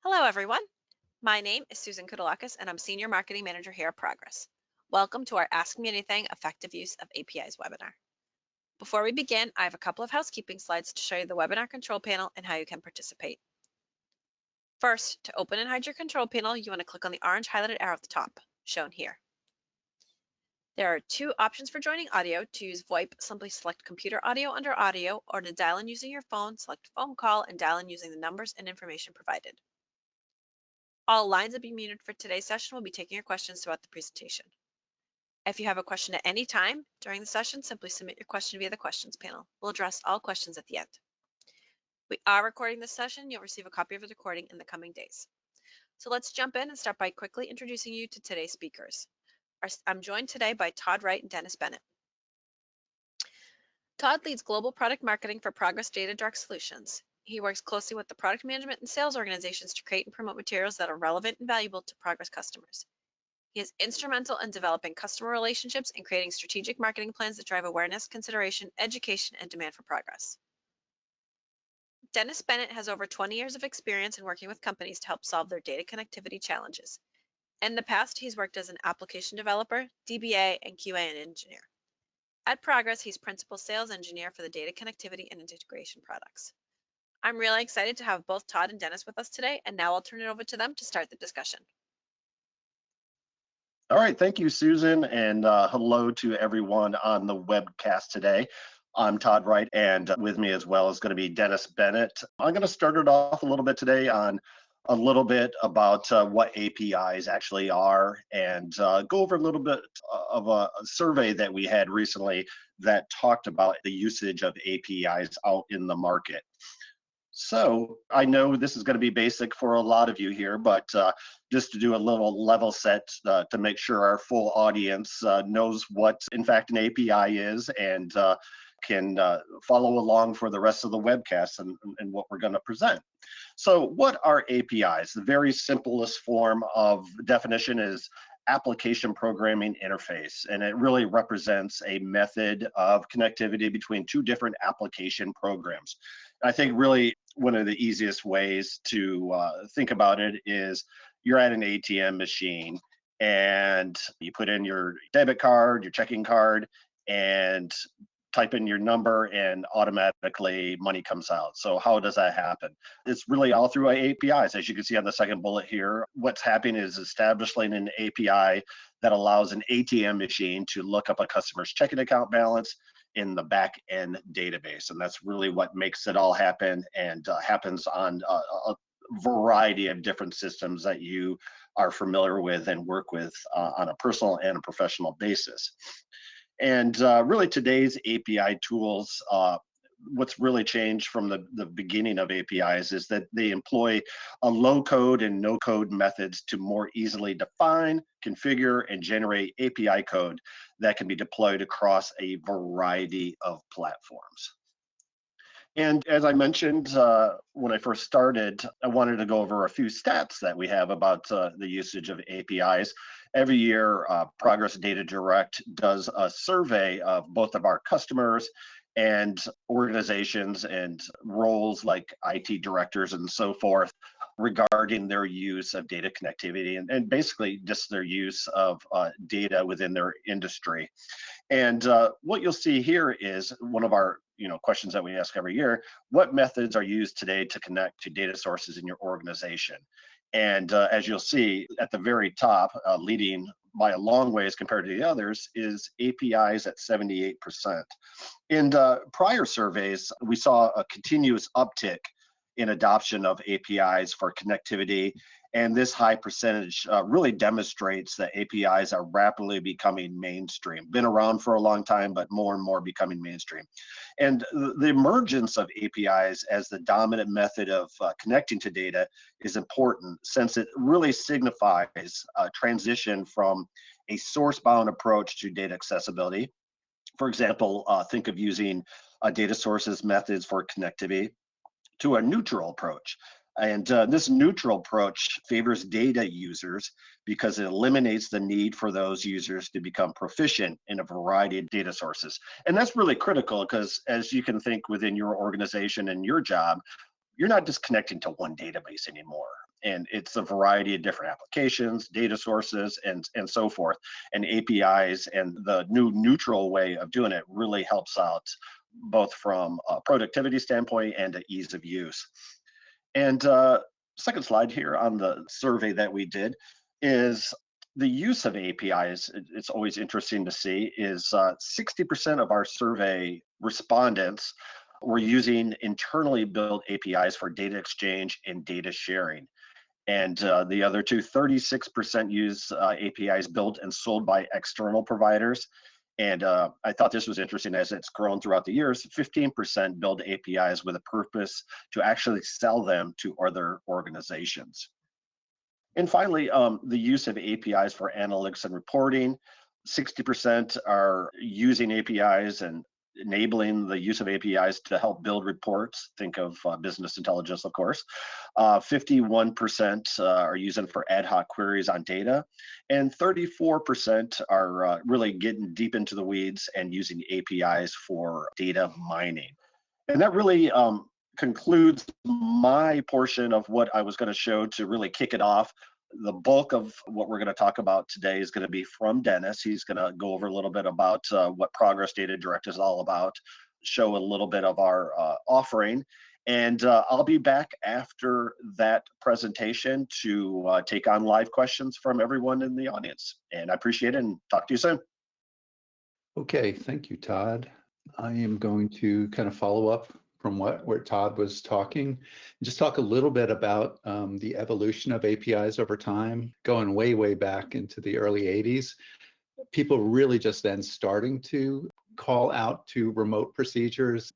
Hello, everyone. My name is Susan Kudalakis, and I'm Senior Marketing Manager here at Progress. Welcome to our Ask Me Anything Effective Use of APIs webinar. Before we begin, I have a couple of housekeeping slides to show you the webinar control panel and how you can participate. First, to open and hide your control panel, you want to click on the orange highlighted arrow at the top, shown here. There are two options for joining audio. To use VoIP, simply select Computer Audio under Audio, or to dial in using your phone, select Phone Call and dial in using the numbers and information provided. All lines will be muted for today's session. We'll be taking your questions throughout the presentation. If you have a question at any time during the session, simply submit your question via the questions panel. We'll address all questions at the end. We are recording this session. You'll receive a copy of the recording in the coming days. So let's jump in and start by quickly introducing you to today's speakers. I'm joined today by Todd Wright and Dennis Bennett. Todd leads global product marketing for Progress Data Direct Solutions. He works closely with the product management and sales organizations to create and promote materials that are relevant and valuable to Progress customers. He is instrumental in developing customer relationships and creating strategic marketing plans that drive awareness, consideration, education, and demand for Progress. Dennis Bennett has over 20 years of experience in working with companies to help solve their data connectivity challenges. In the past, he's worked as an application developer, DBA, and QA engineer. At Progress, he's principal sales engineer for the data connectivity and integration products. I'm really excited to have both Todd and Dennis with us today, and now I'll turn it over to them to start the discussion. All right, thank you, Susan, and hello to everyone on the webcast today. I'm Todd Wright, and with me as well is going to be Dennis Bennett. I'm going to start it off a little bit today on a little bit about what APIs actually are, and go over a little bit of a survey that we had recently that talked about the usage of APIs out in the market. So I know this is going to be basic for a lot of you here, but just to do a little level set to make sure our full audience knows what, in fact, an API is and can follow along for the rest of the webcast and what we're going to present. So what are APIs? The very simplest form of definition is application programming interface, and it really represents a method of connectivity between two different application programs. I think really one of the easiest ways to think about it is you're at an ATM machine and you put in your debit card, your checking card, and type in your number and automatically money comes out. So how does that happen? It's really all through APIs. As you can see on the second bullet here, what's happening is establishing an API that allows an ATM machine to look up a customer's checking account balance in the back end database. And that's really what makes it all happen, and happens on a variety of different systems that you are familiar with and work with on a personal and a professional basis. And really today's API tools, what's really changed from the beginning of APIs is that they employ a low code and no code methods to more easily define, configure, and generate API code that can be deployed across a variety of platforms. And as I mentioned when I first started, I wanted to go over a few stats that we have about the usage of APIs. Every year, Progress Data Direct does a survey of both of our customers and organizations and roles like IT directors and so forth regarding their use of data connectivity and basically just their use of data within their industry. And what you'll see here is one of our questions that we ask every year: what methods are used today to connect to data sources in your organization? And as you'll see at the very top, leading by a long ways compared to the others, is APIs at 78%. In prior surveys, we saw a continuous uptick in adoption of APIs for connectivity, and this high percentage really demonstrates that APIs are rapidly becoming mainstream. Been around for a long time, but more and more becoming mainstream. And the emergence of APIs as the dominant method of connecting to data is important, since it really signifies a transition from a source-bound approach to data accessibility. For example, think of using data sources methods for connectivity, to a neutral approach. And this neutral approach favors data users because it eliminates the need for those users to become proficient in a variety of data sources. And that's really critical because, as you can think within your organization and your job, you're not just connecting to one database anymore. And it's a variety of different applications, data sources, and so forth. And APIs and the new neutral way of doing it really helps out both from a productivity standpoint and an ease of use. And second slide here on the survey that we did is the use of APIs. It's always interesting to see is 60% of our survey respondents were using internally built APIs for data exchange and data sharing. And the other two, 36% use APIs built and sold by external providers. And I thought this was interesting as it's grown throughout the years. 15% build APIs with a purpose to actually sell them to other organizations. And finally, the use of APIs for analytics and reporting. 60% are using APIs and enabling the use of APIs to help build reports. Think of business intelligence, of course. 51% are using for ad hoc queries on data, and 34% are really getting deep into the weeds and using APIs for data mining. And that really concludes my portion of what I was going to show to really kick it off. The bulk of what we're going to talk about today is going to be from Dennis. He's going to go over a little bit about what Progress Data Direct is all about, show a little bit of our offering, and I'll be back after that presentation to take on live questions from everyone in the audience. And I appreciate it and talk to you soon. Okay, thank you, Todd. I am going to kind of follow up from where Todd was talking, and just talk a little bit about the evolution of APIs over time, going way, way back into the early 80s. People really just then starting to call out to remote procedures.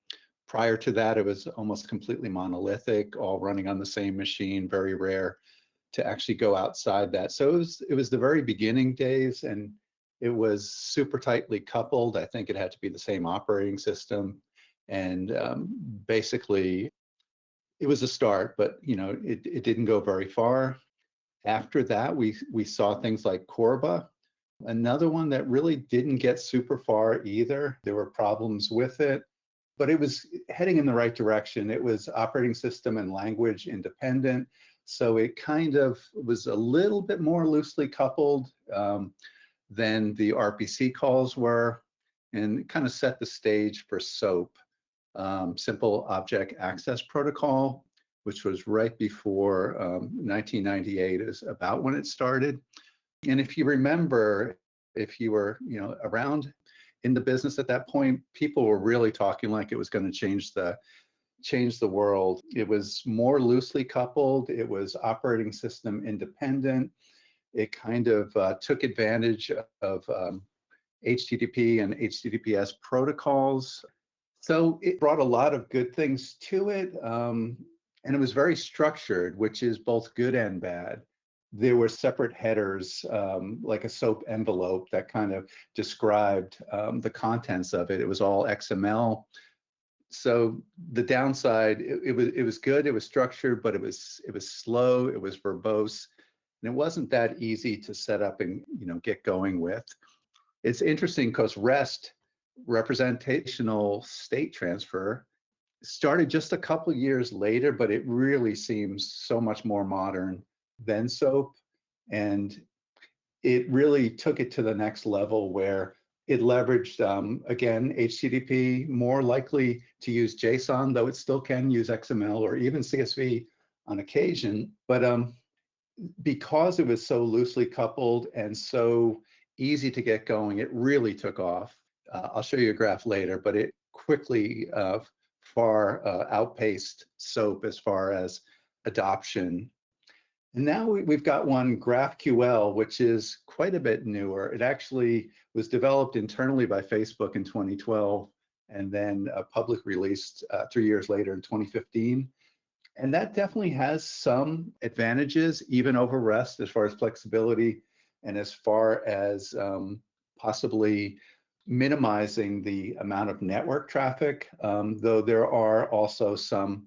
Prior to that, it was almost completely monolithic, all running on the same machine, very rare to actually go outside that. So it was the very beginning days, and it was super tightly coupled. I think it had to be the same operating system. And basically, it was a start, but it didn't go very far. After that, we saw things like Corba, another one that really didn't get super far either. There were problems with it, but it was heading in the right direction. It was operating system and language independent, so it kind of was a little bit more loosely coupled than the RPC calls were, and kind of set the stage for SOAP. Simple Object Access Protocol, which was right before 1998 is about when it started. And if you remember, if you were around in the business at that point, people were really talking like it was going to change the world. It was more loosely coupled. It was operating system independent. It kind of took advantage of HTTP and HTTPS protocols. So it brought a lot of good things to it, and it was very structured, which is both good and bad. There were separate headers, like a SOAP envelope that kind of described the contents of it. It was all XML. So the downside, it was good, it was structured, but it was slow, it was verbose, and it wasn't that easy to set up and get going with. It's interesting because REST, representational state transfer, started just a couple years later, but it really seems so much more modern than SOAP, and it really took it to the next level where it leveraged, again, HTTP, more likely to use JSON, though it still can use XML or even CSV on occasion. But because it was so loosely coupled and so easy to get going, it really took off. I'll show you a graph later, but it quickly far outpaced SOAP as far as adoption. And now we've got one, GraphQL, which is quite a bit newer. It actually was developed internally by Facebook in 2012 and then publicly released 3 years later in 2015. And that definitely has some advantages, even over REST, as far as flexibility and as far as possibly minimizing the amount of network traffic, though there are also some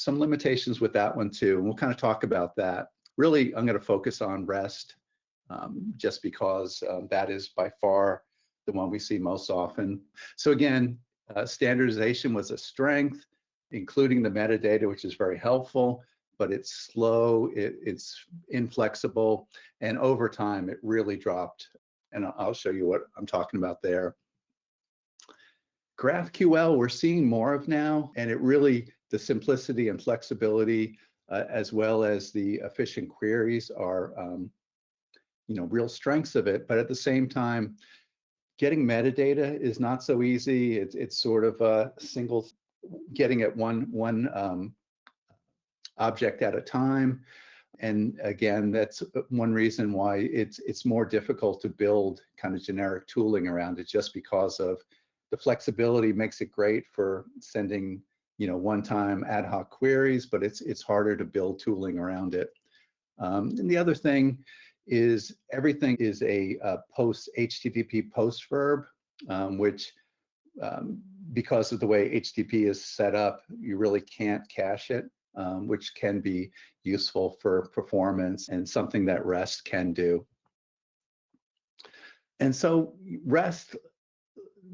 limitations with that one too. And we'll kind of talk about that. Really, I'm going to focus on REST just because that is by far the one we see most often. So again, standardization was a strength. including the metadata, which is very helpful, but it's slow, it's inflexible, and over time it really dropped. And I'll show you what I'm talking about there. GraphQL we're seeing more of now, and it really, the simplicity and flexibility as well as the efficient queries are real strengths of it. But at the same time, getting metadata is not so easy. It's sort of a single, getting at one object at a time. And again, that's one reason why it's more difficult to build kind of generic tooling around it, just because of the flexibility makes it great for sending one-time ad hoc queries, but it's harder to build tooling around it. And the other thing is everything is a post HTTP post verb, which because of the way HTTP is set up, you really can't cache it, which can be useful for performance and something that REST can do. And so REST,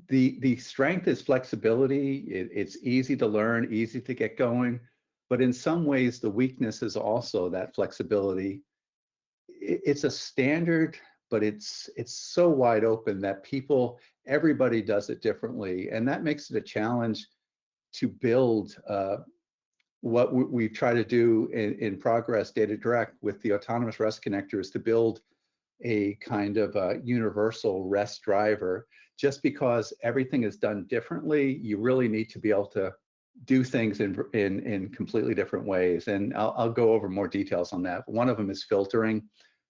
the strength is flexibility. It's easy to learn, easy to get going, but in some ways the weakness is also that flexibility. It's a standard, but it's so wide open that everybody does it differently, and that makes it a challenge to build what we try to do in Progress Data Direct with the autonomous REST connector, is to build a kind of a universal REST driver. Just because everything is done differently, you really need to be able to do things in completely different ways. And I'll go over more details on that. One of them is filtering.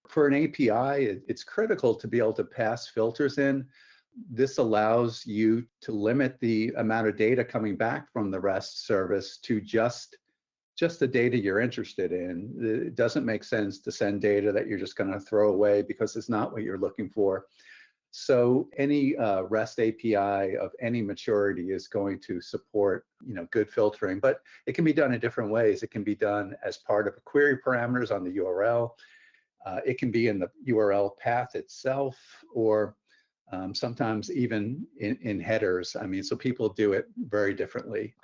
For an API, it's critical to be able to pass filters in. This allows you to limit the amount of data coming back from the REST service to just the data you're interested in. It doesn't make sense to send data that you're just going to throw away because it's not what you're looking for. So any REST API of any maturity is going to support good filtering, but it can be done in different ways. It can be done as part of query parameters on the URL. It can be in the URL path itself, or sometimes even in headers. I mean, so people do it very differently.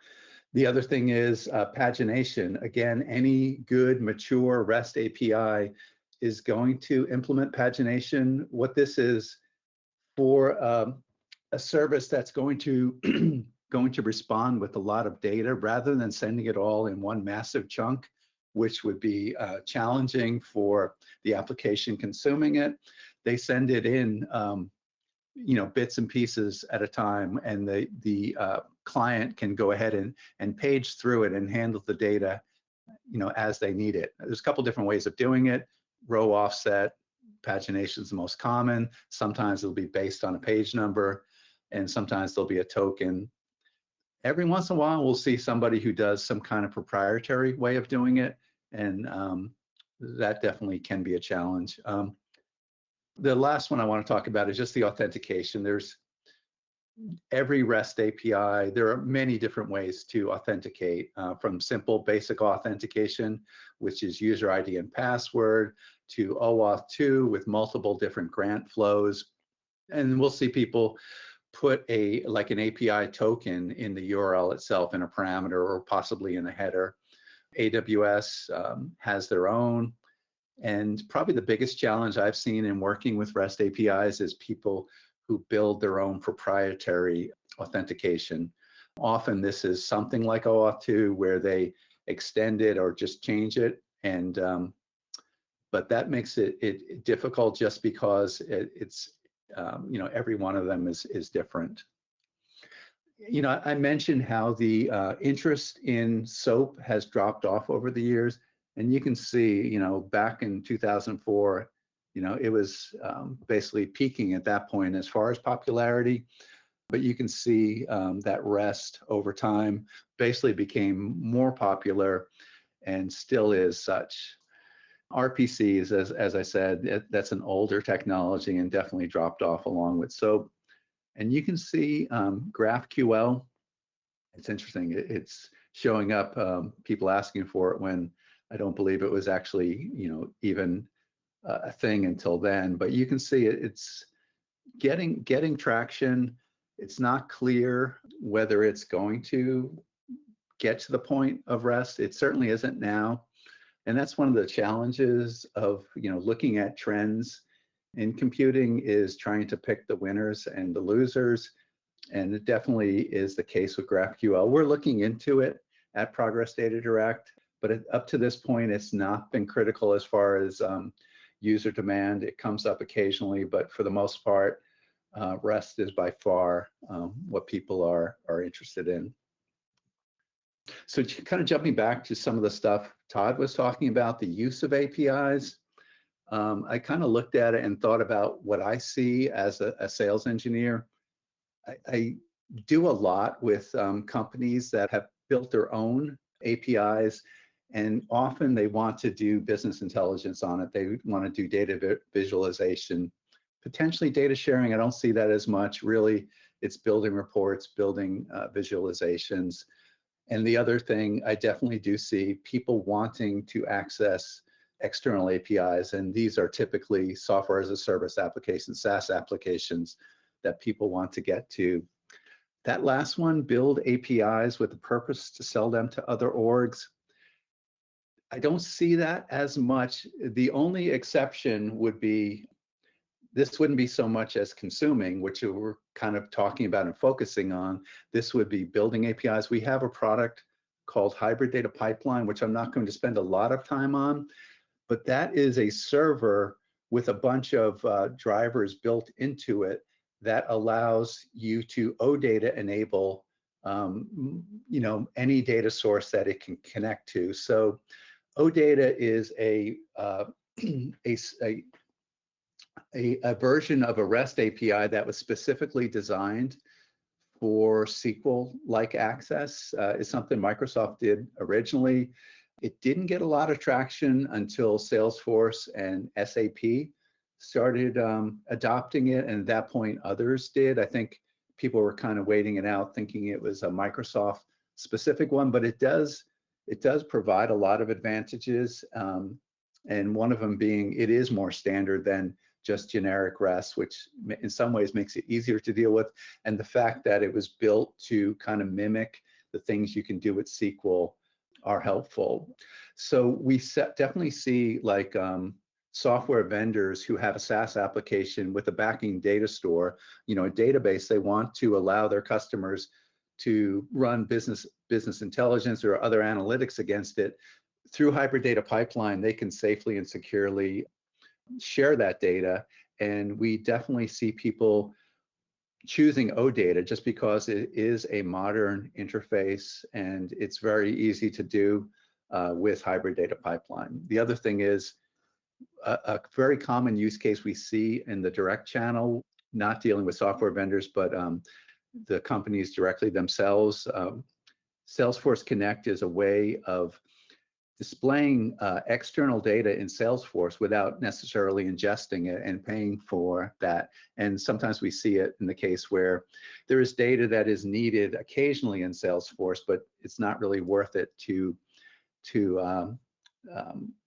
The other thing is pagination. Again, any good mature REST API is going to implement pagination. What this is for a service that's going to respond with a lot of data, rather than sending it all in one massive chunk, which would be challenging for the application consuming it. They send it in bits and pieces at a time, and the client can go ahead and page through it and handle the data as they need it. There's a couple different ways of doing it. Row offset pagination is the most common. Sometimes it'll be based on a page number, and sometimes there'll be a token. Every once in a while, we'll see somebody who does some kind of proprietary way of doing it, and that definitely can be a challenge. The last one I want to talk about is just the authentication. There's every REST API, there are many different ways to authenticate, from simple basic authentication, which is user ID and password, to OAuth 2 with multiple different grant flows. And we'll see people put an API token in the URL itself in a parameter, or possibly in a header. AWS has their own. And probably the biggest challenge I've seen in working with REST APIs is people who build their own proprietary authentication. Often this is something like OAuth 2, where they extend it or just change it, and but that makes it difficult, just because it's every one of them is different. I mentioned how the interest in SOAP has dropped off over the years, and you can see, back in 2004, it was basically peaking at that point as far as popularity. But you can see that REST over time basically became more popular and still is such. RPCs, as I said, that's an older technology and definitely dropped off along with SOAP. And you can see GraphQL. It's interesting. It's showing up, people asking for it, when I don't believe it was actually, even a thing until then. But you can see it's getting traction. It's not clear whether it's going to get to the point of REST. It certainly isn't now. And that's one of the challenges of, looking at trends in computing, is trying to pick the winners and the losers. And it definitely is the case with GraphQL. We're looking into it at Progress Data Direct, but up to this point, it's not been critical as far as user demand. It comes up occasionally, but for the most part, REST is by far what people are interested in. So kind of jumping back to some of the stuff Todd was talking about, the use of APIs, I kind of looked at it and thought about what I see as a sales engineer. I do a lot with companies that have built their own APIs, and often they want to do business intelligence on it. They want to do data visualization, potentially data sharing. I don't see that as much. Really, it's building reports, building visualizations. And the other thing, I definitely do see people wanting to access external APIs, and these are typically software as a service applications, SaaS applications that people want to get to. That last one, build APIs with the purpose to sell them to other orgs, I don't see that as much. The only exception would be, this wouldn't be so much as consuming, which we're kind of talking about and focusing on. This would be building APIs. We have a product called Hybrid Data Pipeline, which I'm not going to spend a lot of time on, but that is a server with a bunch of drivers built into it that allows you to OData enable any data source that it can connect to. So OData is a version of a REST API that was specifically designed for SQL-like access. It's something Microsoft did originally. It didn't get a lot of traction until Salesforce and SAP started adopting it, and at that point others did. I think people were kind of waiting it out, thinking it was a Microsoft specific one, but it does provide a lot of advantages, and one of them being it is more standard than just generic REST, which in some ways makes it easier to deal with, and the fact that it was built to kind of mimic the things you can do with SQL are helpful. So we definitely see like software vendors who have a SaaS application with a backing data store, a database. They want to allow their customers to run business intelligence or other analytics against it. Through Hybrid Data Pipeline, they can safely and securely share that data. And we definitely see people choosing OData just because it is a modern interface and it's very easy to do with Hybrid Data Pipeline. The other thing is a very common use case we see in the direct channel, not dealing with software vendors, but the companies directly themselves. Salesforce Connect is a way of displaying external data in Salesforce without necessarily ingesting it and paying for that. And sometimes we see it in the case where there is data that is needed occasionally in Salesforce, but it's not really worth it to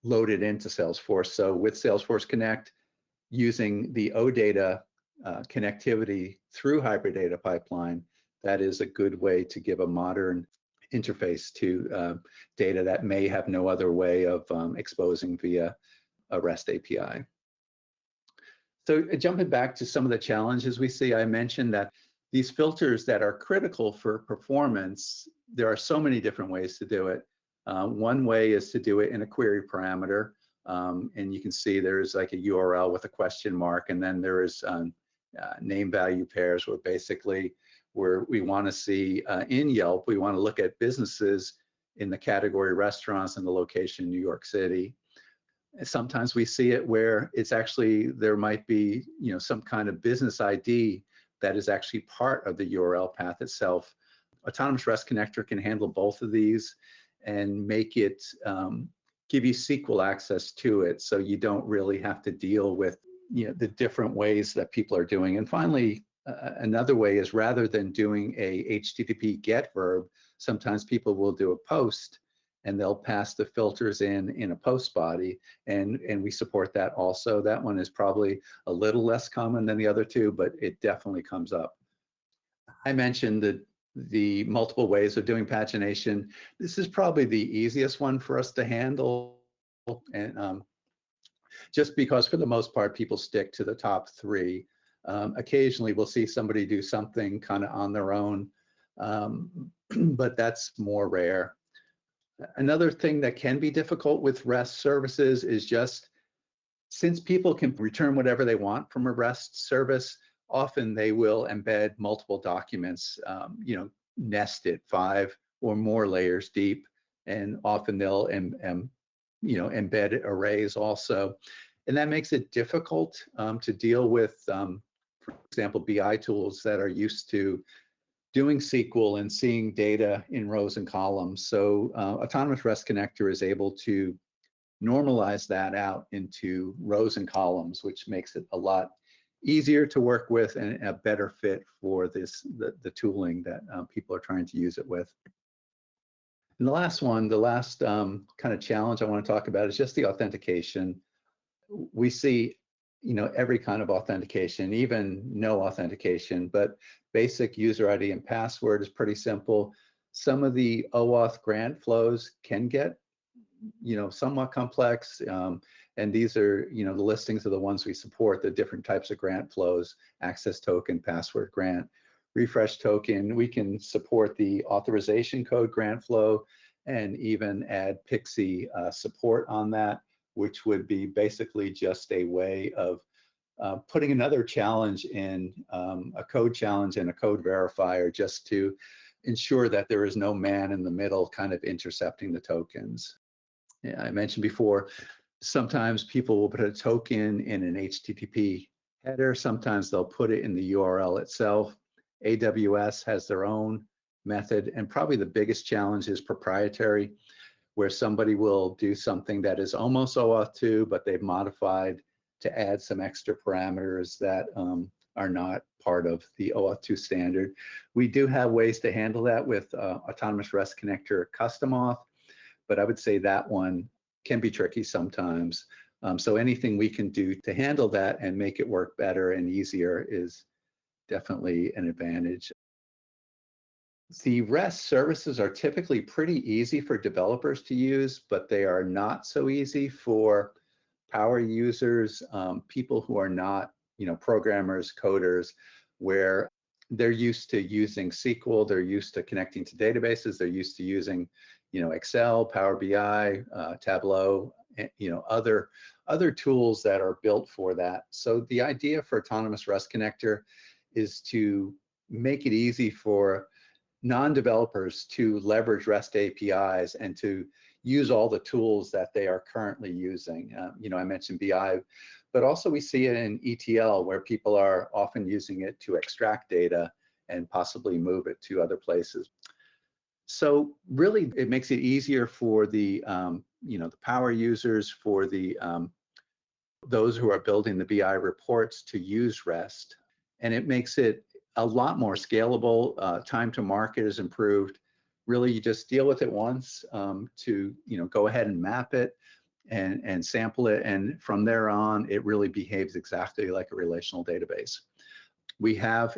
load it into Salesforce. So with Salesforce Connect, using the OData connectivity through Hybrid Data Pipeline, that is a good way to give a modern interface to data that may have no other way of exposing via a REST API. So jumping back to some of the challenges we see, I mentioned that these filters that are critical for performance, there are so many different ways to do it. One way is to do it in a query parameter, and you can see there's like a URL with a question mark, and then there is name value pairs where we want to see in Yelp, we want to look at businesses in the category restaurants and the location New York City. And sometimes we see it where it's actually, there might be some kind of business ID that is actually part of the URL path itself. Autonomous REST Connector can handle both of these and make it give you SQL access to it, so you don't really have to deal with the different ways that people are doing. And finally, another way is, rather than doing a HTTP GET verb, sometimes people will do a post and they'll pass the filters in a post body, and we support that also. That one is probably a little less common than the other two, but it definitely comes up. I mentioned the multiple ways of doing pagination. This is probably the easiest one for us to handle, and just because for the most part people stick to the top three. Occasionally we'll see somebody do something kind of on their own, but that's more rare. Another thing that can be difficult with REST services is just, since people can return whatever they want from a REST service, often they will embed multiple documents, nested 5 or more layers deep, and often they'll embed arrays also. And that makes it difficult to deal with, for example, BI tools that are used to doing SQL and seeing data in rows and columns. So Autonomous REST Connector is able to normalize that out into rows and columns, which makes it a lot easier to work with and a better fit for the tooling that people are trying to use it with. And the last kind of challenge I want to talk about is just the authentication. We see, every kind of authentication, even no authentication, but basic user ID and password is pretty simple. Some of the OAuth grant flows can get, somewhat complex. And these are, the listings of the ones we support, the different types of grant flows: access token, password grant, refresh token. We can support the authorization code grant flow and even add PXE support on that, which would be basically just a way of putting another challenge in, a code challenge and a code verifier, just to ensure that there is no man in the middle kind of intercepting the tokens. Yeah, I mentioned before, sometimes people will put a token in an HTTP header. Sometimes they'll put it in the URL itself. AWS has their own method, and probably the biggest challenge is proprietary, where somebody will do something that is almost OAuth 2, but they've modified to add some extra parameters that are not part of the OAuth 2 standard. We do have ways to handle that with Autonomous REST Connector Custom Auth, but I would say that one can be tricky sometimes. So anything we can do to handle that and make it work better and easier is definitely an advantage. The REST services are typically pretty easy for developers to use, but they are not so easy for power users, people who are not, programmers, coders, where they're used to using SQL, they're used to connecting to databases, they're used to using, Excel, Power BI, Tableau, other tools that are built for that. So the idea for Autonomous REST Connector is to make it easy for non-developers to leverage REST APIs and to use all the tools that they are currently using. I mentioned BI, but also we see it in ETL, where people are often using it to extract data and possibly move it to other places. So really, it makes it easier for the the power users, for the those who are building the BI reports to use REST, and it makes it a lot more scalable. Time to market is improved. Really, you just deal with it once to go ahead and map it and sample it, and from there on, it really behaves exactly like a relational database. We have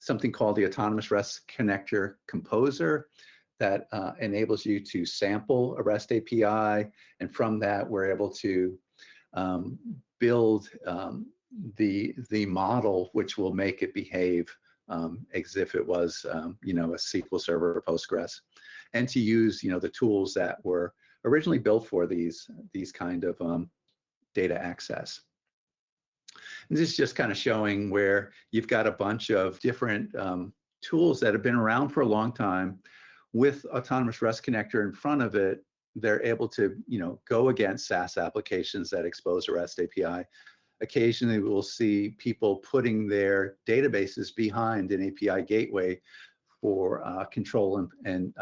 something called the Autonomous REST Connector Composer that enables you to sample a REST API, and from that, we're able to build the model which will make it behave as if it was a SQL Server or Postgres, and to use the tools that were originally built for these kind of data access. And this is just kind of showing where you've got a bunch of different tools that have been around for a long time. With Autonomous REST Connector in front of it, they're able to go against SaaS applications that expose a REST API. Occasionally, we'll see people putting their databases behind an API gateway for control and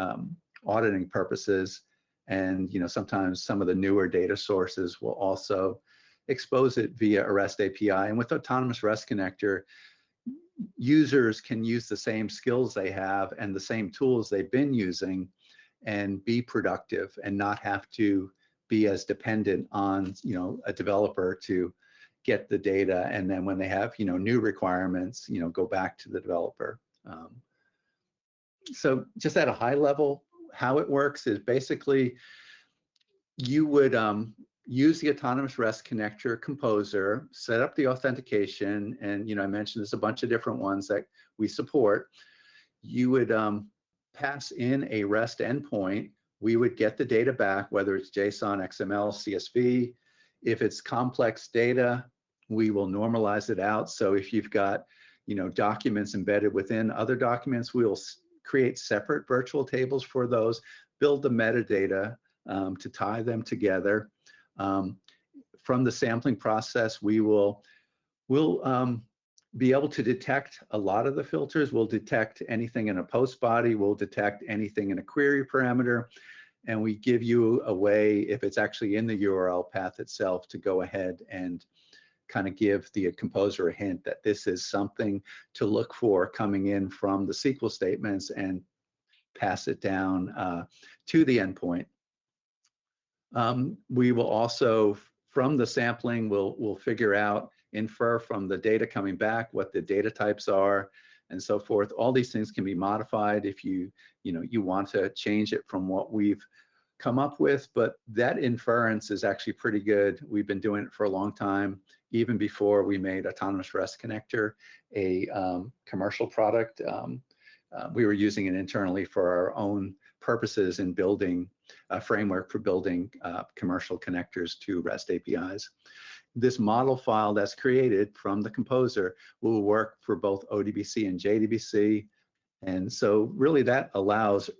auditing purposes. And sometimes some of the newer data sources will also expose it via a REST API. And with Autonomous REST Connector, users can use the same skills they have and the same tools they've been using and be productive and not have to be as dependent on a developer to get the data, and then when they have new requirements, go back to the developer. So just at a high level, how it works is basically you would use the Autonomous REST Connector Composer, set up the authentication, and I mentioned there's a bunch of different ones that we support. You would pass in a REST endpoint. We would get the data back, whether it's JSON, XML, CSV. If it's complex data, we will normalize it out. So if you've got documents embedded within other documents, we will create separate virtual tables for those, build the metadata to tie them together. From the sampling process, we'll be able to detect a lot of the filters. We'll detect anything in a post body, we'll detect anything in a query parameter, and we give you a way, if it's actually in the URL path itself, to go ahead and kind of give the composer a hint that this is something to look for coming in from the SQL statements, and pass it down to the endpoint. We will also, from the sampling, we'll figure out, infer from the data coming back what the data types are, and so forth. All these things can be modified if you want to change it from what we've come up with, but that inference is actually pretty good. We've been doing it for a long time, even before we made Autonomous REST Connector a commercial product. We were using it internally for our own purposes in building a framework for building commercial connectors to REST APIs. This model file that's created from the composer will work for both ODBC and JDBC. And so really that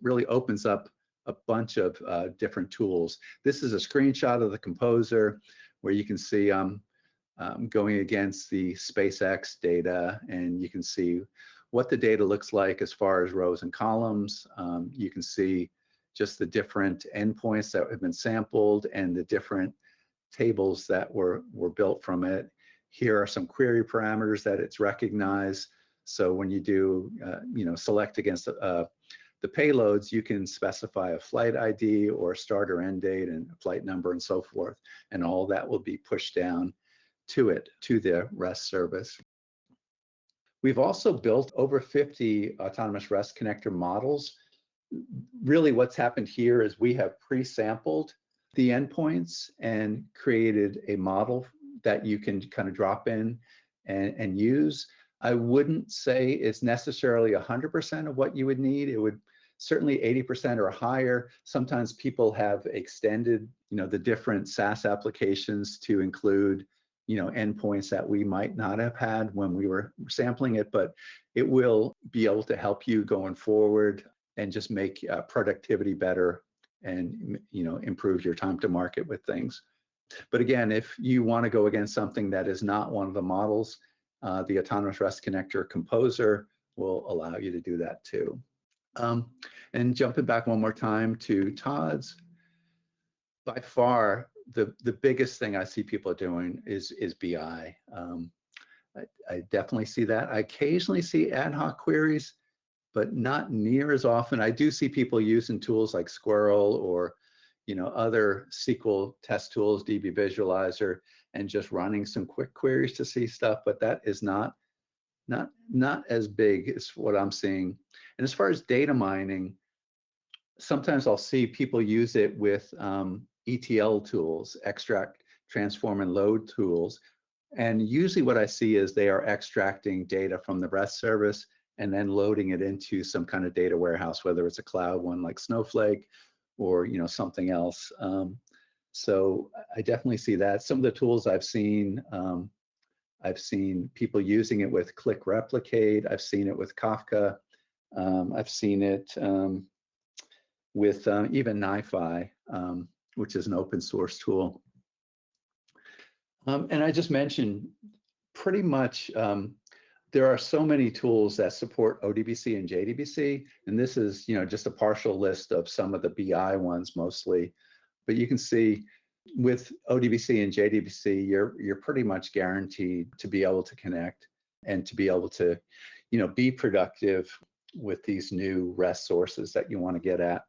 really opens up a bunch of different tools. This is a screenshot of the composer where you can see going against the SpaceX data, and you can see what the data looks like as far as rows and columns. You can see just the different endpoints that have been sampled and the different tables that were built from it. Here are some query parameters that it's recognized. So when you do, select against the payloads, you can specify a flight ID or start or end date and a flight number and so forth. And all that will be pushed down to the REST service. We've also built over 50 Autonomous REST Connector models. Really what's happened here is we have pre-sampled the endpoints and created a model that you can kind of drop in and use. I wouldn't say it's necessarily 100% of what you would need. It would certainly 80% or higher. Sometimes people have extended, the different SaaS applications to include, endpoints that we might not have had when we were sampling it, but it will be able to help you going forward and just make productivity better and improve your time to market with things. But again, if you want to go against something that is not one of the models, the Autonomous REST Connector Composer will allow you to do that too. And jumping back one more time to Todd's, by far the biggest thing I see people doing is BI. I definitely see that. I occasionally see ad hoc queries, but not near as often. I do see people using tools like Squirrel or other SQL test tools, DB Visualizer, and just running some quick queries to see stuff, but that is not as big as what I'm seeing. And as far as data mining, sometimes I'll see people use it with ETL tools, extract, transform, and load tools. And usually what I see is they are extracting data from the REST service and then loading it into some kind of data warehouse, whether it's a cloud one like Snowflake or something else. So I definitely see that. Some of the tools I've seen people using it with Click Replicate. I've seen it with Kafka. I've seen it with even NiFi, which is an open source tool. And I just mentioned pretty much there are so many tools that support ODBC and JDBC, and this is just a partial list of some of the BI ones mostly. But you can see with ODBC and JDBC, you're pretty much guaranteed to be able to connect and to be able to be productive with these new REST sources that you want to get at.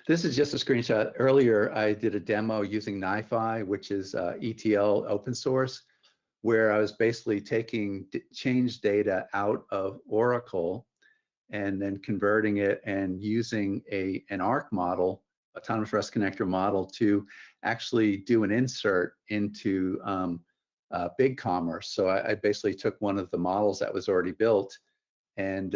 This is just a screenshot. Earlier, I did a demo using NiFi, which is ETL open source, where I was basically taking change data out of Oracle and then converting it and using an ARC model, Autonomous Rest Connector model, to actually do an insert into BigCommerce. So I basically took one of the models that was already built and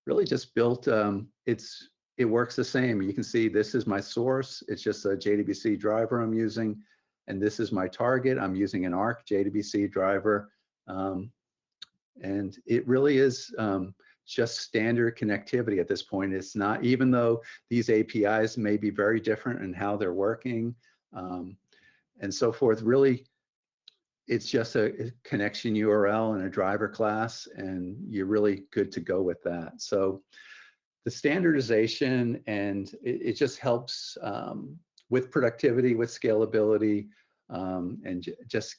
really just built, it works the same. You can see this is my source. It's just a JDBC driver I'm using. And this is my target. I'm using an ARC JDBC driver. And it really is just standard connectivity at this point. It's not, even though these APIs may be very different in how they're working and so forth, really, it's just a connection URL and a driver class, and you're really good to go with that. So the standardization, and it just helps with productivity, with scalability, and just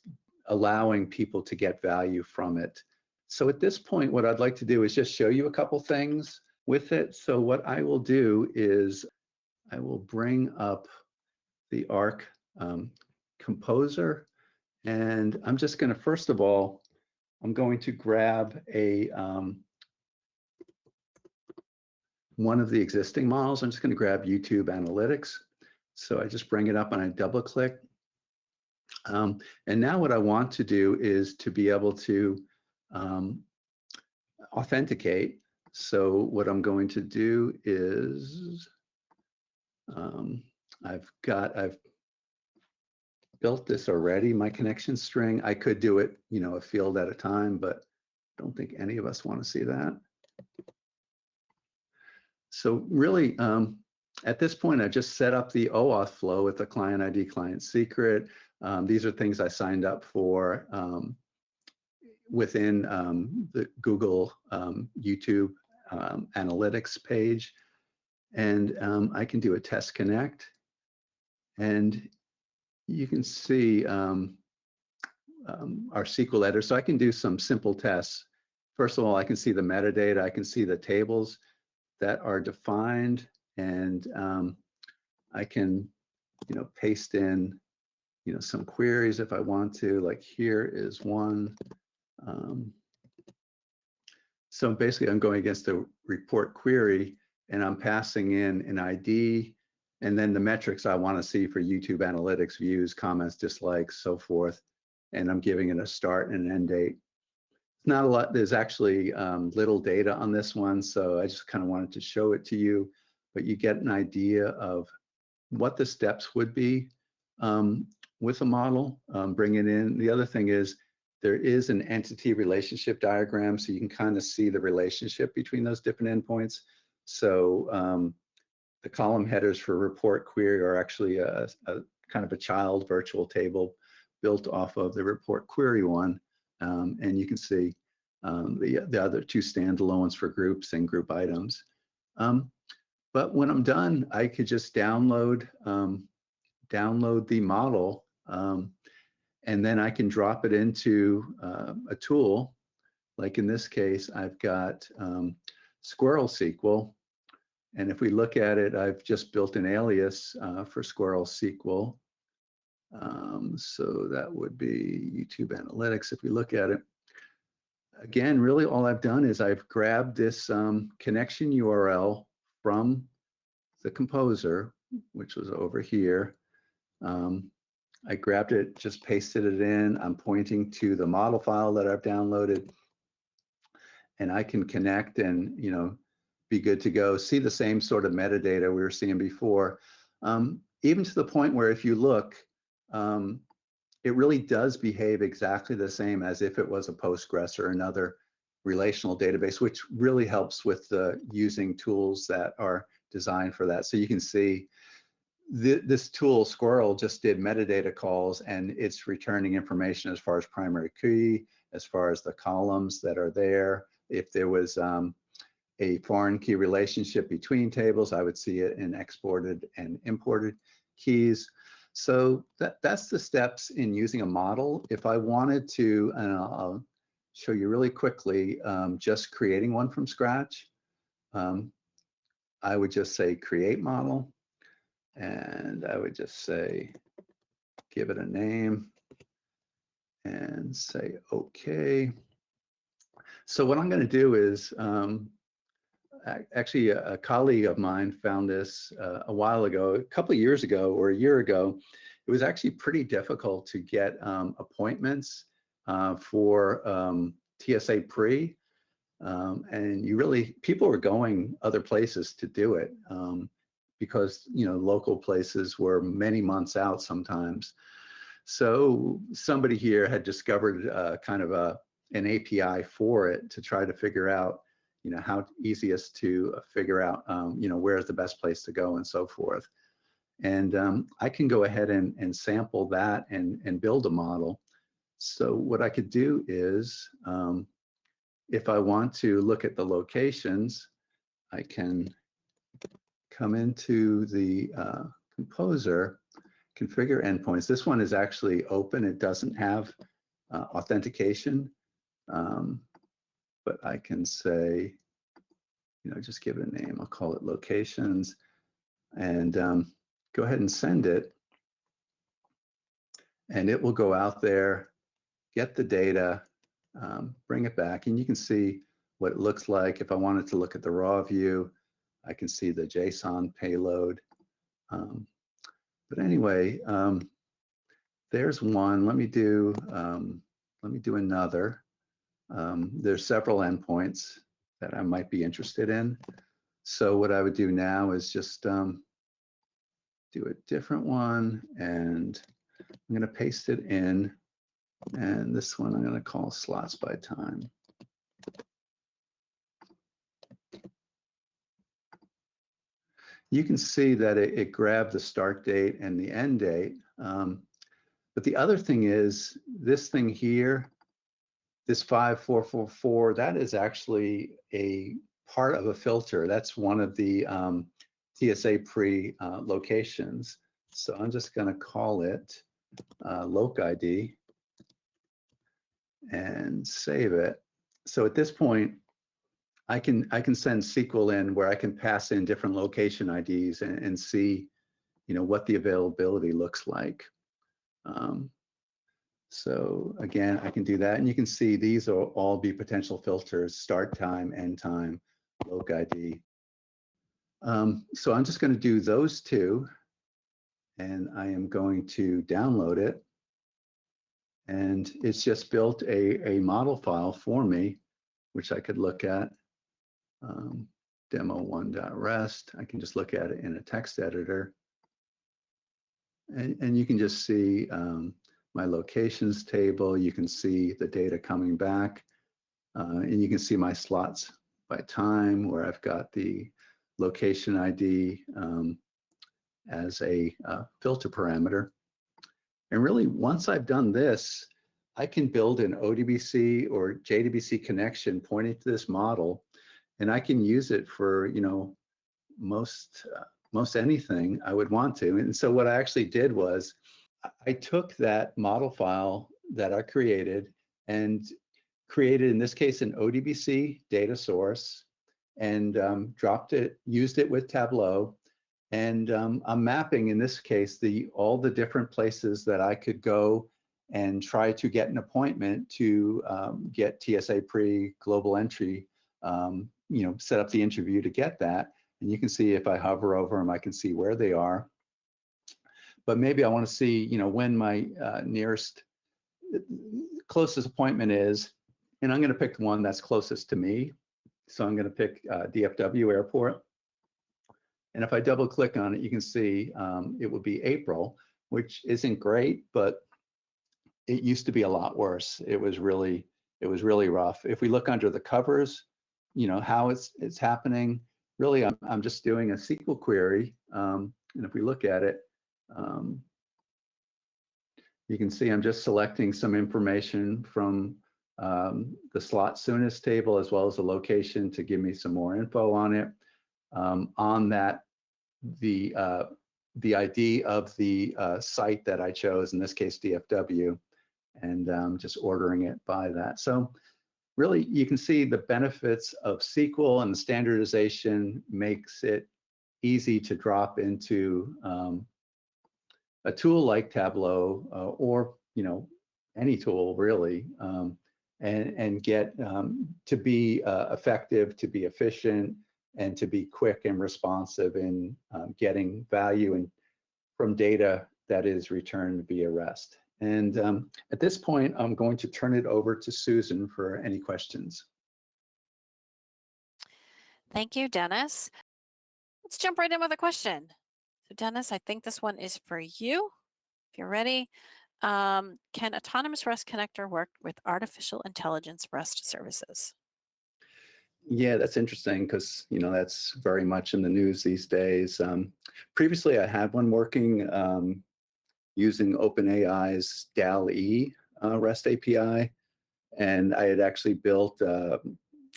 allowing people to get value from it. So at this point, what I'd like to do is just show you a couple things with it. So what I will do is I will bring up the ARC Composer, and I'm just going to, first of all, I'm going to grab a one of the existing models. I'm just going to grab YouTube Analytics. So I just bring it up and I double click. And now what I want to do is to be able to authenticate. So what I'm going to do is I've built this already, my connection string. I could do it, a field at a time, but I don't think any of us want to see that. So really, at this point, I just set up the OAuth flow with the client ID, client secret. These are things I signed up for within the Google YouTube Analytics page. And I can do a test connect. And you can see our SQL editor. So I can do some simple tests. First of all, I can see the metadata. I can see the tables that are defined, and I can, paste in, some queries if I want to. Like here is one. So basically, I'm going against the report query, and I'm passing in an ID, and then the metrics I want to see for YouTube Analytics: views, comments, dislikes, so forth. And I'm giving it a start and an end date. Not a lot, there's actually little data on this one, so I just kind of wanted to show it to you, but you get an idea of what the steps would be with a model, bring it in. The other thing is there is an entity relationship diagram, so you can kind of see the relationship between those different endpoints. So the column headers for report query are actually a kind of a child virtual table built off of the report query one. And you can see the other two standalones for groups and group items. But when I'm done, I could just download the model, and then I can drop it into a tool. Like in this case, I've got Squirrel SQL. And if we look at it, I've just built an alias for Squirrel SQL. So that would be YouTube Analytics. If we look at it, again, really all I've done is I've grabbed this connection URL from the composer, which was over here. I grabbed it, just pasted it in. I'm pointing to the model file that I've downloaded, and I can connect and be good to go. See the same sort of metadata we were seeing before, even to the point where if you look, it really does behave exactly the same as if it was a Postgres or another relational database, which really helps with using tools that are designed for that. So you can see this tool, Squirrel, just did metadata calls, and it's returning information as far as primary key, as far as the columns that are there. If there was a foreign key relationship between tables, I would see it in exported and imported keys. So that's the steps in using a model. If I wanted to, and I'll show you really quickly, just creating one from scratch, I would just say create model, and I would just say, give it a name and say, okay. So what I'm going to do is actually a colleague of mine found this a while ago, a couple of years ago or a year ago. It was actually pretty difficult to get appointments for TSA pre, and people were going other places to do it because local places were many months out sometimes. So somebody here had discovered kind of an API for it to try to figure out how easiest to figure out where's the best place to go and so forth. And I can go ahead and sample that and build a model. So what I could do is, if I want to look at the locations, I can come into the Composer, configure endpoints. This one is actually open. It doesn't have authentication, but I can say, just give it a name. I'll call it locations, and go ahead and send it. And it will go out there, get the data, bring it back, and you can see what it looks like. If I wanted to look at the raw view, I can see the JSON payload. But anyway, there's one. Let me do another. There's several endpoints that I might be interested in. So what I would do now is just do a different one, and I'm going to paste it in. And this one I'm going to call slots by time. You can see that it grabbed the start date and the end date. But the other thing is this thing here, this 5444, that is actually a part of a filter. That's one of the TSA pre locations. So I'm just going to call it loc ID and save it. So at this point, I can send SQL in where I can pass in different location IDs and see, what the availability looks like. So again, I can do that, and you can see these will all be potential filters: start time, end time, loc ID. So I'm just going to do those two, and I am going to download it. And it's just built a model file for me, which I could look at. Demo1.rest. I can just look at it in a text editor. And you can just see my locations table. You can see the data coming back. And you can see my slots by time, where I've got the location ID as a filter parameter. And really, once I've done this, I can build an ODBC or JDBC connection pointing to this model, and I can use it for most anything I would want to. And so what I actually did was I took that model file that I created and created, in this case, an ODBC data source, and used it with Tableau. And I'm mapping, in this case, all the different places that I could go and try to get an appointment to get TSA pre global entry, set up the interview to get that. And you can see if I hover over them, I can see where they are. But maybe I want to see, when my closest appointment is, and I'm going to pick the one that's closest to me. So I'm going to pick DFW Airport. And if I double click on it, you can see it would be April, which isn't great, but it used to be a lot worse. It was really rough. If we look under the covers, how it's happening, really I'm just doing a SQL query. And if we look at it, you can see I'm just selecting some information from the slot soonest table, as well as the location, to give me some more info on it. On that, the ID of the site that I chose, in this case DFW, and just ordering it by that. So really, you can see the benefits of SQL, and the standardization makes it easy to drop into a tool like Tableau, or any tool really, and get to be effective, to be efficient, and to be quick and responsive in getting value and from data that is returned via REST. And at this point, I'm going to turn it over to Susan for any questions. Thank you, Dennis. Let's jump right in with a question. So Dennis, I think this one is for you. If you're ready, can Autonomous REST Connector work with artificial intelligence REST services? Yeah, that's interesting because, you know, that's very much in the news these days. Previously, I had one working using OpenAI's DAL-E REST API, and I had actually built a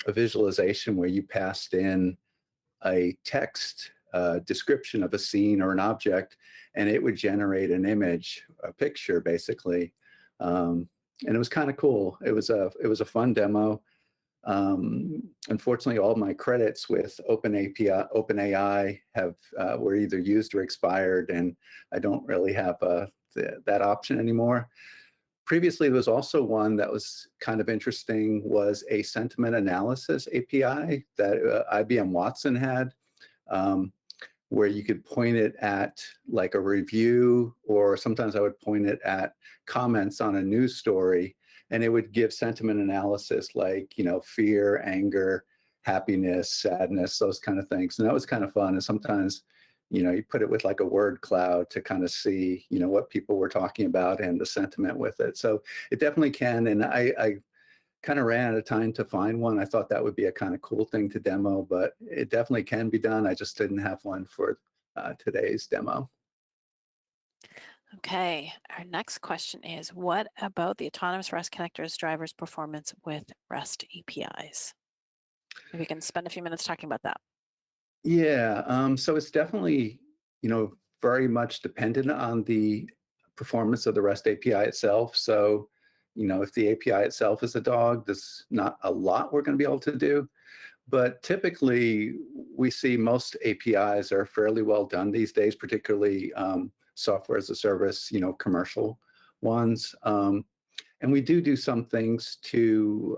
visualization where you passed in a text description of a scene or an object, and it would generate an image, a picture, basically. And it was kind of cool. It was a fun demo. Unfortunately, all my credits with OpenAI have were either used or expired, and I don't really have that option anymore. Previously, there was also one that was kind of interesting, was a sentiment analysis API that IBM Watson had, where you could point it at like a review, or sometimes I would point it at comments on a news story, and it would give sentiment analysis like, you know, fear, anger, happiness, sadness, those kind of things. And that was kind of fun. And sometimes, you know, you put it with like a word cloud to kind of see, you know, what people were talking about and the sentiment with it. So it definitely can. And I kind of ran out of time to find one. I thought that would be a kind of cool thing to demo, but it definitely can be done. I just didn't have one for today's demo. Okay, our next question is, what about the Autonomous REST Connector's driver's performance with REST APIs? Maybe we can spend a few minutes talking about that. Yeah, so it's definitely, you know, very much dependent on the performance of the REST API itself. So, you know, if the API itself is a dog, there's not a lot we're going to be able to do. But typically, we see most APIs are fairly well done these days, particularly software as a service, you know, commercial ones. And we do some things to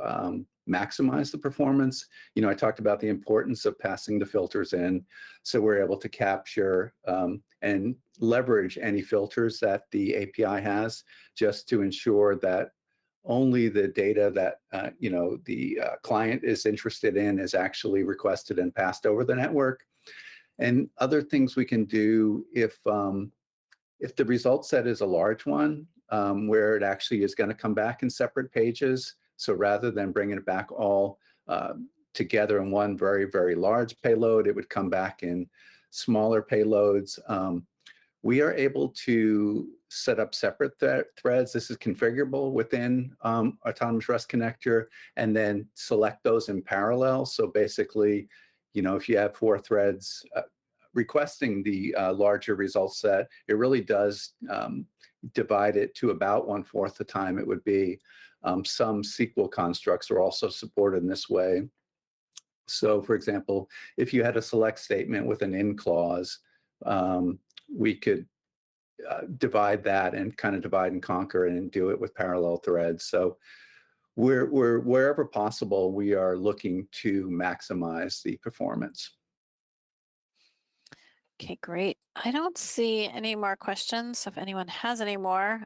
maximize the performance. You know, I talked about the importance of passing the filters in, so we're able to capture and leverage any filters that the API has, just to ensure that only the data that you know, the client is interested in is actually requested and passed over the network. And other things we can do if the result set is a large one, where it actually is going to come back in separate pages. So rather than bringing it back all together in one very, very large payload, it would come back in smaller payloads. We are able to set up separate threads. This is configurable within Autonomous REST Connector, and then select those in parallel. So basically, you know, if you have 4 threads requesting the larger result set, it really does divide it to about 1/4 the time it would be. Some SQL constructs are also supported in this way. So for example, if you had a select statement with an in clause, we could divide that and kind of divide and conquer and do it with parallel threads. So we're wherever possible, we are looking to maximize the performance. Okay, great. I don't see any more questions. If anyone has any more,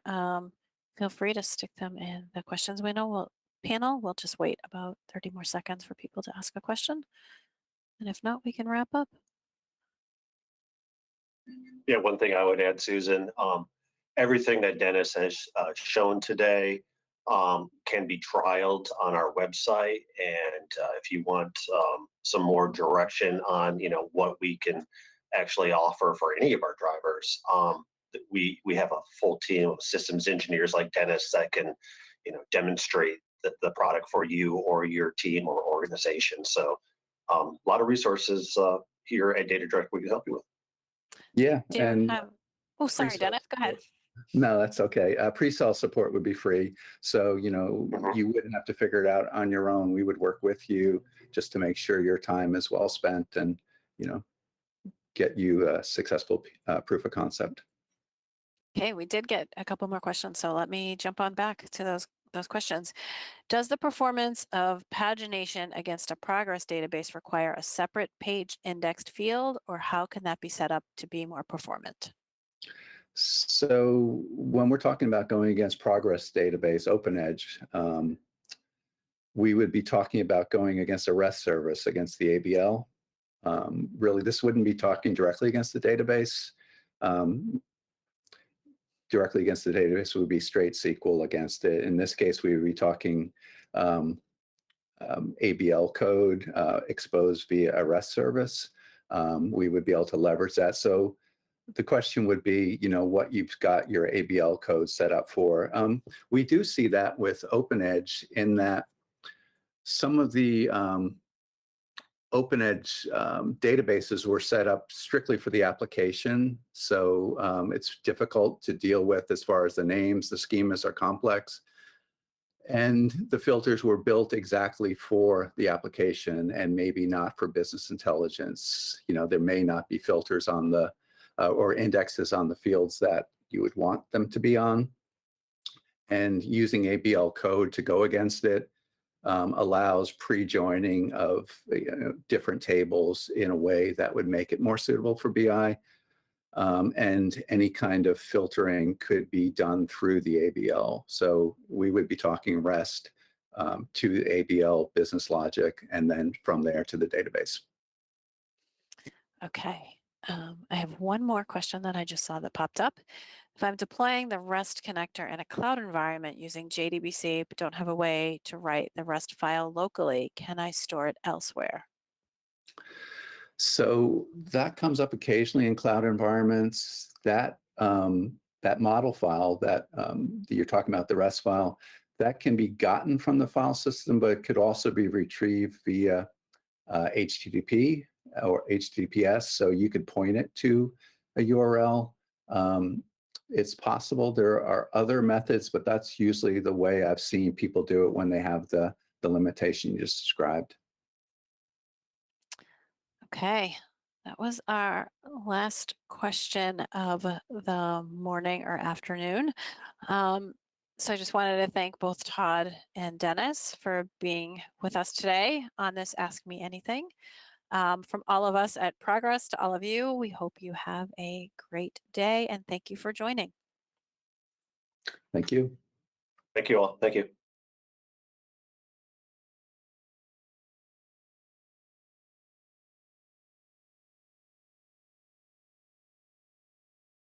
feel free to stick them in the questions window panel. We'll just wait about 30 more seconds for people to ask a question. And if not, we can wrap up. Yeah, one thing I would add, Susan, everything that Dennis has shown today can be trialed on our website. And if you want some more direction on, you know, what we can actually offer for any of our drivers, we have a full team of systems engineers like Dennis that can, you know, demonstrate the product for you or your team or organization. So a lot of resources here at DataDirect we can help you with. Yeah, Do you have, oh, sorry, Dennis, go ahead. No, that's okay. Pre-sale support would be free. So, you know, you wouldn't have to figure it out on your own. We would work with you just to make sure your time is well spent and, you know, get you a successful proof of concept. Okay, we did get a couple more questions, so let me jump on back to those those questions. Does the performance of pagination against a progress database require a separate page indexed field, or how can that be set up to be more performant? So when we're talking about going against progress database, OpenEdge, we would be talking about going against a REST service against the ABL. Really, this wouldn't be talking directly against the database. Directly against the database would be straight SQL against it. In this case, we would be talking ABL code exposed via a REST service. We would be able to leverage that. So the question would be, what you've got your ABL code set up for. We do see that with OpenEdge in that some of the OpenEdge databases were set up strictly for the application. So it's difficult to deal with as far as the names. The schemas are complex. And the filters were built exactly for the application and maybe not for business intelligence. There may not be filters on the or indexes on the fields that you would want them to be on. And using ABL code to go against it allows pre-joining of different tables in a way that would make it more suitable for BI. And any kind of filtering could be done through the ABL. So we would be talking REST to the ABL business logic, and then from there to the database. Okay. I have one more question that I just saw that popped up. If I'm deploying the REST connector in a cloud environment using JDBC, but don't have a way to write the REST file locally, can I store it elsewhere? So that comes up occasionally in cloud environments. That model file that you're talking about, the REST file, that can be gotten from the file system, but it could also be retrieved via HTTP or HTTPS. So you could point it to a URL. It's possible there are other methods, but that's usually the way I've seen people do it when they have the limitation you just described. Okay, that was our last question of the morning or afternoon. So I just wanted to thank both Todd and Dennis for being with us today on this Ask Me Anything. From all of us at Progress to all of you, we hope you have a great day and thank you for joining. Thank you. Thank you all. Thank you.